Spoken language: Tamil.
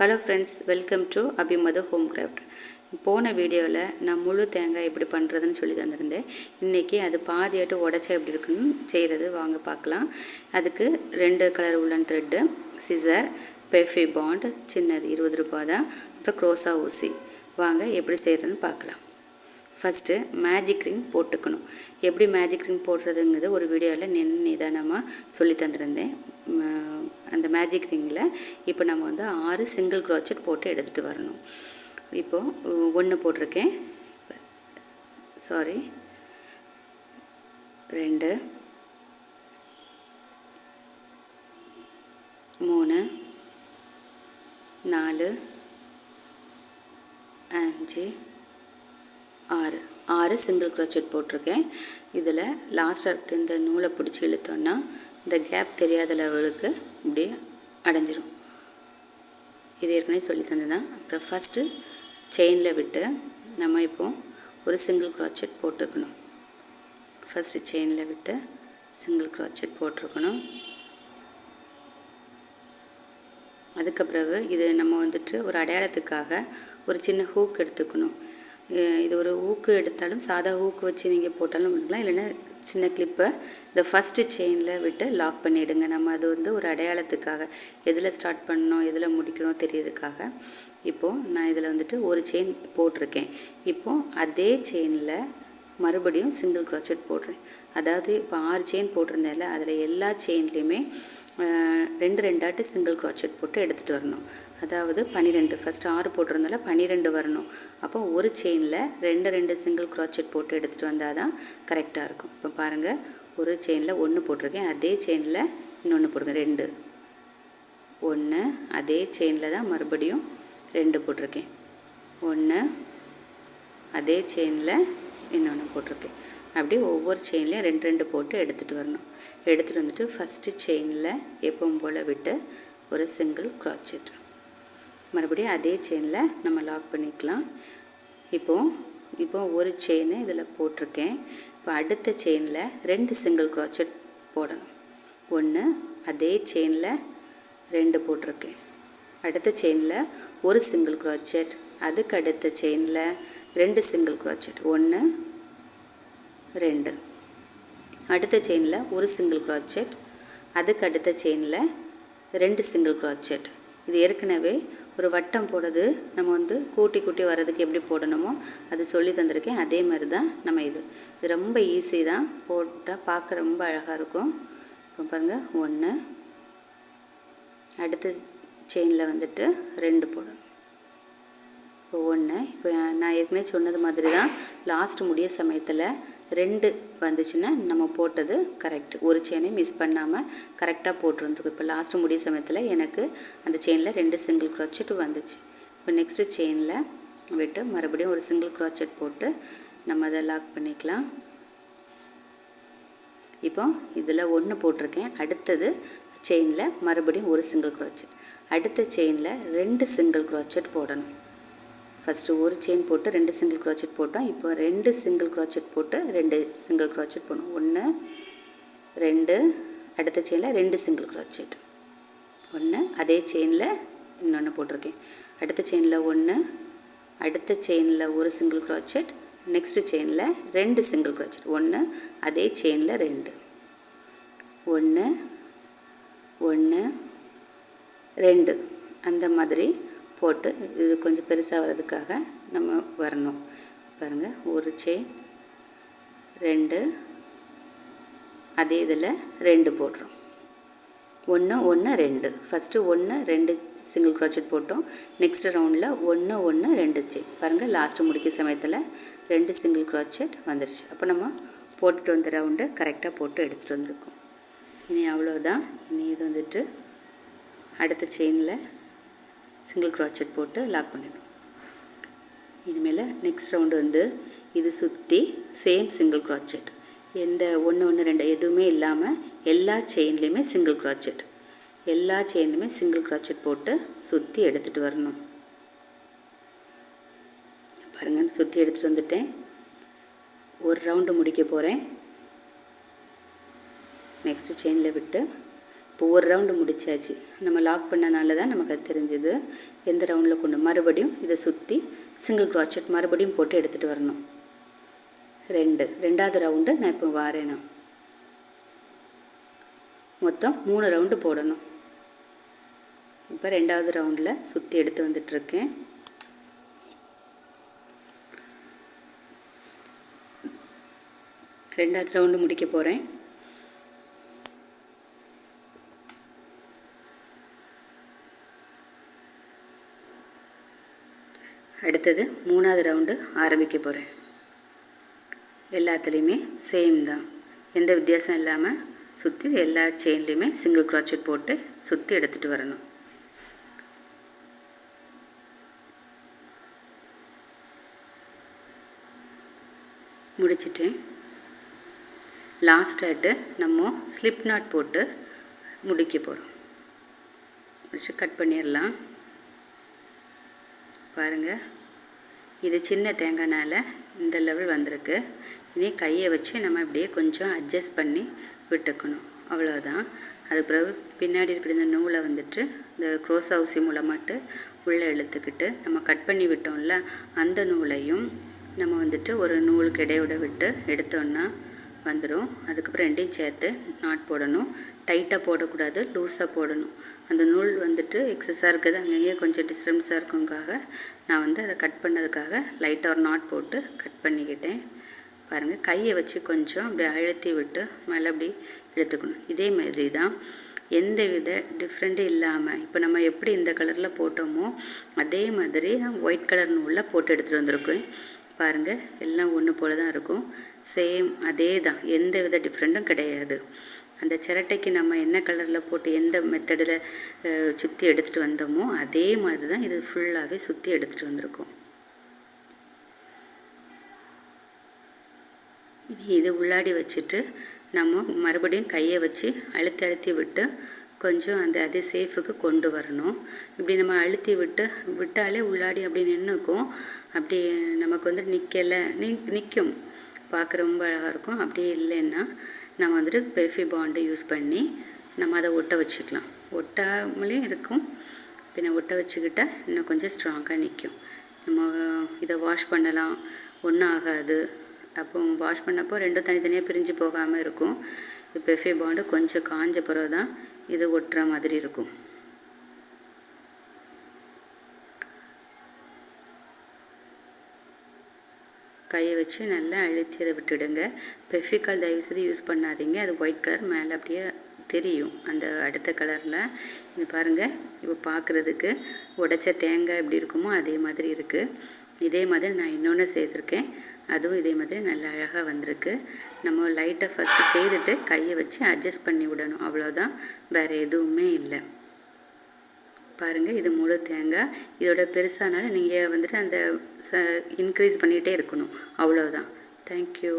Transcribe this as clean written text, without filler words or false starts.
Hello friends, welcome to Abhimathu home craft. போன வீடியோவில் நான் முழு தேங்காய் எப்படி பண்ணுறதுன்னு சொல்லி தந்திருந்தேன். இன்றைக்கி அது பாதியாட்டு உடச்சா எப்படி இருக்குன்னு செய்கிறது வாங்க பார்க்கலாம். அதுக்கு 2 கலர் உள்ளன் த்ரெட்டு, சிசர், பெஃபி பாண்ட் சின்னது 20 ரூபா தான், அப்புறம் க்ரோஸா ஊசி. வாங்க எப்படி செய்கிறதுன்னு பார்க்கலாம். ஃபஸ்ட்டு மேஜிக் ரிங் போட்டுக்கணும். எப்படி மேஜிக் ரிங் போடுறதுங்கிறது ஒரு வீடியோவில் நிதானமாக சொல்லி தந்திருந்தேன். அந்த மேஜிக் ரிங்கில் இப்போ நம்ம வந்து 6 சிங்கிள் க்ரோச்சட் போட்டு எடுத்துகிட்டு வரணும். இப்போது 1 போட்டிருக்கேன், 2, 3, 4, 5, 6 சிங்கிள் க்ரோச்சட் போட்டிருக்கேன். இதில் லாஸ்ட்டாக இந்த நூலை பிடிச்சி இழுத்தோன்னா இந்த கேப் தெரியாத லெவலுக்கு இப்படி அடைஞ்சிரும். இது ஏற்கனவே சொல்லி தந்ததுதான். அப்புறம் ஃபஸ்ட்டு செயினில் விட்டு நம்ம இப்போது ஒரு சிங்கிள் க்ரோச்சட் போட்டுக்கணும். ஃபஸ்ட்டு செயினில் விட்டு சிங்கிள் க்ரோச்சட் போட்டிருக்கணும். அதுக்கப்புறம் இது நம்ம வந்துட்டு ஒரு அடையாளத்துக்காக ஒரு சின்ன ஹூக் எடுத்துக்கணும். இது ஒரு ஊக்கு எடுத்தாலும் சாதா ஊக்கு வச்சு நீங்கள் போட்டாலும் பண்ணிக்கலாம், இல்லைன்னா சின்ன கிளிப்பை இந்த ஃபஸ்ட்டு செயினில் விட்டு லாக் பண்ணிவிடுங்க. நம்ம அது வந்து ஒரு அடையாளத்துக்காக எதில் ஸ்டார்ட் பண்ணணும் எதில் முடிக்கணும் தெரியறதுக்காக. இப்போது நான் இதில் வந்துட்டு ஒரு செயின் போட்டிருக்கேன். இப்போது அதே செயினில் மறுபடியும் சிங்கிள் க்ரோச்சட் போடுறேன். அதாவது இப்போ 6 செயின் போட்டிருந்தேன்ல, அதில் எல்லா செயின்லேயுமே 2 சிங்கிள் க்ரோச்சட் போட்டு எடுத்துகிட்டு வரணும். அதாவது 12, ஃபஸ்ட்டு 6 போட்டிருந்தால 12 வரணும். அப்போ ஒரு செயினில் 2 சிங்கிள் க்ரோச்சட் போட்டு எடுத்துகிட்டு வந்தால் தான் கரெக்டாக இருக்கும். இப்போ பாருங்கள், ஒரு செயினில் 1 போட்டிருக்கேன், அதே செயினில் இன்னொன்று போட்டிருக்கேன் 2, 1, அதே செயினில் தான் மறுபடியும் 2 போட்டிருக்கேன், 1, அதே செயினில் இன்னொன்று போட்டிருக்கேன். அப்படி ஒவ்வொரு செயின்லேயும் 2 போட்டு எடுத்துகிட்டு வரணும். எடுத்துகிட்டு வந்துட்டு ஃபஸ்ட்டு செயினில் எப்பவும் போல் விட்டு ஒரு சிங்கிள் க்ரோச்சட், மறுபடியும் அதே செயினில் நம்ம லாக் பண்ணிக்கலாம். இப்போது ஒரு செயின் இதில் போட்டிருக்கேன். இப்போ அடுத்த செயினில் 2 சிங்கிள் க்ரோச்சட் போடணும். 1, அதே செயினில் 2 போட்டிருக்கேன். அடுத்த செயினில் ஒரு சிங்கிள் க்ரோச்சட், அதுக்கு அடுத்த செயினில் 2 சிங்கிள் க்ரோச்சட், 1, 2, அடுத்த செயினில் ஒரு சிங்கிள் க்ரோச்சட், அதுக்கு அடுத்த செயினில் 2 சிங்கிள் க்ரோச்சட். இது ஏற்கனவே ஒரு வட்டம் போடுறது நம்ம வந்து கூட்டி வர்றதுக்கு எப்படி போடணுமோ அது சொல்லி தந்திருக்கேன். அதே மாதிரி தான் நம்ம இது ரொம்ப ஈஸி தான், போட்டால் பார்க்க ரொம்ப அழகாக இருக்கும். இப்போ பாருங்கள், 1, அடுத்த செயினில் வந்துட்டு 2 போடணும். இப்போ 1, இப்போ நான் ஏற்கனவே சொன்னது மாதிரி தான், லாஸ்ட் முடிய சமயத்தில் 2 வந்துச்சுன்னா நம்ம போட்டது கரெக்ட். ஒரு செயினை மிஸ் பண்ணாமல் கரெக்டாக போட்டுருந்துருக்கும். இப்போ லாஸ்ட்டு முடிய சமயத்தில் எனக்கு அந்த செயினில் 2 சிங்கிள் க்ரோச்சட் வந்துச்சு. இப்போ நெக்ஸ்ட்டு செயினில் விட்டு மறுபடியும் ஒரு சிங்கிள் க்ரோச்சட் போட்டு நம்ம அதை லாக் பண்ணிக்கலாம். இப்போ இதில் 1 போட்டிருக்கேன், அடுத்தது செயினில் மறுபடியும் ஒரு சிங்கிள் க்ரோச்சட், அடுத்த செயினில் 2 சிங்கிள் க்ரோச்சட் போடணும். ஃபஸ்ட்டு ஒரு செயின் போட்டு 2 சிங்கிள் க்ரோச்சட் போட்டோம். இப்போ 2 சிங்கிள் க்ரோச்சட் போட்டு 2 சிங்கிள் க்ரோச்சட் போடணும். 1, 2, அடுத்த செயினில் 2 சிங்கிள் க்ரோச்சட், 1, அதே செயினில் இன்னொன்று போட்டிருக்கேன். அடுத்த செயினில் 1, அடுத்த செயினில் ஒரு சிங்கிள் க்ரோச்சட், நெக்ஸ்ட்டு செயினில் 2 சிங்கிள் க்ரோச்சட், 1, அதே செயினில் 2, 1, 1, 2 அந்த மாதிரி போட்டு இது கொஞ்சம் பெருசாக வர்றதுக்காக நம்ம வரணும். பாருங்கள், ஒரு செயின் 2, அதே இதில் 2 போடுறோம். 1, 1, 2, ஃபஸ்ட்டு 1, 2 சிங்கிள் க்ரோச்சட் போட்டோம். நெக்ஸ்ட் ரவுண்டில் 1, 1, 2 செயின். பாருங்கள், லாஸ்ட்டு முடிக்க சமயத்தில் 2 சிங்கிள் க்ரோச்சட் வந்துடுச்சு. அப்போ நம்ம போட்டுட்டு வந்த ரவுண்டு கரெக்டாக போட்டு எடுத்துகிட்டு வந்திருக்கோம். இனி அவ்வளோதான். இனி இது வந்துட்டு அடுத்த செயினில் சிங்கிள் க்ரோச்சட் போட்டு லாக் பண்ணிடணும். இனிமேல் நெக்ஸ்ட் ரவுண்டு வந்து இது சுற்றி சேம் சிங்கிள் க்ரோச்சட், எந்த 1, 1, 2 எதுவுமே இல்லாமல் எல்லா செயின்லேயுமே சிங்கிள் க்ரோச்சட், எல்லா செயின்லையுமே சிங்கிள் க்ரோச்சட் போட்டு சுற்றி எடுத்துகிட்டு வரணும். பாருங்கள், சுற்றி எடுத்துகிட்டு வந்துட்டேன். ஒரு ரவுண்டு முடிக்க போகிறேன். நெக்ஸ்ட்டு செயினில் விட்டு இப்போ ஒரு ரவுண்டு முடிச்சாச்சு. நம்ம லாக் பண்ணனால தான் நமக்கு அது தெரிஞ்சுது எந்த ரவுண்டில் கொண்டு. மறுபடியும் இதை சுற்றி சிங்கிள் க்ராச்செட் மறுபடியும் போட்டு எடுத்துகிட்டு வரணும். ரெண்டாவது ரவுண்டு நான் இப்போ வாரேன். நான் மொத்தம் 3 ரவுண்டு போடணும். இப்போ ரெண்டாவது ரவுண்டில் சுற்றி எடுத்து வந்துட்டுருக்கேன். ரெண்டாவது ரவுண்டு முடிக்க போகிறேன். அடுத்தது 3வது ரவுண்டு ஆரம்பிக்க போகிறேன். எல்லாத்துலேயுமே சேம் தான், எந்த வித்தியாசம் இல்லாமல் சுற்றி எல்லா செயின்லேயுமே சிங்கிள் க்ராச்செட் போட்டு சுற்றி எடுத்துகிட்டு வரணும். முடிச்சுட்டு லாஸ்ட்டாட்டு நம்ம ஸ்லிப் நாட் போட்டு முடிக்க போகிறோம். முடிச்சு கட் பண்ணிடலாம். பாருங்கள், இது சின்ன தேங்காய்னால இந்த லெவல் வந்திருக்கு. இனி கையை வச்சு நம்ம இப்படியே கொஞ்சம் அட்ஜஸ்ட் பண்ணி விட்டுக்கணும், அவ்வளோதான். அதுக்கு பிறகு பின்னாடி இருக்கிற இந்த நூலை வந்துட்டு இந்த க்ரோஸ் ஊசி மூலமாட்டு உள்ளே இழுத்துக்கிட்டு நம்ம கட் பண்ணி விட்டோம்ல அந்த நூலையும் நம்ம வந்துட்டு ஒரு நூலுக்கு இடையோட விட்டு எடுத்தோன்னா வந்துடும். அதுக்கப்புறம் ரெண்டையும் சேர்த்து நாட் போடணும். டைட்டாக போடக்கூடாது, லூஸாக போடணும். அந்த நூல் வந்துட்டு எக்ஸஸாக இருக்குது, அங்கேயே கொஞ்சம் டிஸ்டர்பன்ஸாக இருக்குங்காக நான் வந்து அதை கட் பண்ணதுக்காக லைட்டாக ஒரு நாட் போட்டு கட் பண்ணிக்கிட்டேன். பாருங்கள், கையை வச்சு கொஞ்சம் அப்படி அழுத்தி விட்டு மேலே அப்படி இழுத்துக்கணும். இதே மாதிரி தான், எந்த வித டிஃப்ரெண்ட்டும் இல்லாமல் இப்போ நம்ம எப்படி இந்த கலரில் போட்டோமோ அதே மாதிரி நான் ஒயிட் கலர் நூலில் போட்டு எடுத்துகிட்டு வந்திருக்கேன். பாருங்கள், எல்லாம் ஒன்று போல் தான் இருக்கும். சேம் அதே தான், எந்த வித டிஃப்ரெண்ட்டும் கிடையாது. அந்த சிரட்டைக்கு நம்ம என்ன கலரில் போட்டு எந்த மெத்தடில் சுற்றி எடுத்துகிட்டு வந்தோமோ அதே மாதிரி தான் இது ஃபுல்லாகவே சுற்றி எடுத்துகிட்டு வந்திருக்கோம். இனி இது உள்ளாடி வச்சுட்டு நம்ம மறுபடியும் கையை வச்சு அழுத்தி விட்டு கொஞ்சம் அதே சேஃபுக்கு கொண்டு வரணும். இப்படி நம்ம அழுத்தி விட்டாலே உள்ளாடி அப்படி நின்றுக்கும். அப்படி நமக்கு வந்து நிற்கும், பார்க்க ரொம்ப அழகாக இருக்கும். அப்படி இல்லைன்னா நம்ம வந்துட்டு பெஃபி பாண்டு யூஸ் பண்ணி நம்ம அதை ஒட்ட வச்சுக்கலாம். ஒட்டாமலேயும் இருக்கும், பின்ன ஒட்ட வச்சுக்கிட்டால் இன்னும் கொஞ்சம் ஸ்ட்ராங்காக நிற்கும். நம்ம இதை வாஷ் பண்ணலாம், ஒன்றும் ஆகாது. அப்போ வாஷ் பண்ணப்போ ரெண்டும் தனித்தனியாக பிரிஞ்சு போகாமல் இருக்கும். இது பெஃபி பாண்டு கொஞ்சம் காஞ்ச பிறகு தான் இது ஒட்டுற மாதிரி இருக்கும். கையை வச்சு நல்லா அழுத்தி அதை விட்டுடுங்க. பெஃபிகால் தயவுசெய்து யூஸ் பண்ணாதீங்க, அது ஒயிட் கலர் மேலே அப்படியே தெரியும் அந்த அடுத்த கலரில். இது பாருங்கள், இப்போ பார்க்குறதுக்கு உடைச்ச தேங்காய் எப்படி இருக்குமோ அதே மாதிரி இருக்குது. இதே மாதிரி நான் இன்னொன்று செய்திருக்கேன், அதுவும் இதே மாதிரி நல்லா அழகாக வந்திருக்கு. நம்ம லைட்டாக ஃபஸ்ட்டு செய்துட்டு கையை வச்சு அட்ஜஸ்ட் பண்ணி விடணும், அவ்வளோதான், வேறு எதுவுமே இல்லை. பாருங்கள், இது முழு தேங்காய். இதோட பெருசானால நீங்கள் வந்துட்டு அந்த இன்க்ரீஸ் பண்ணிகிட்டே இருக்கணும், அவ்வளோதான். தேங்க்யூ.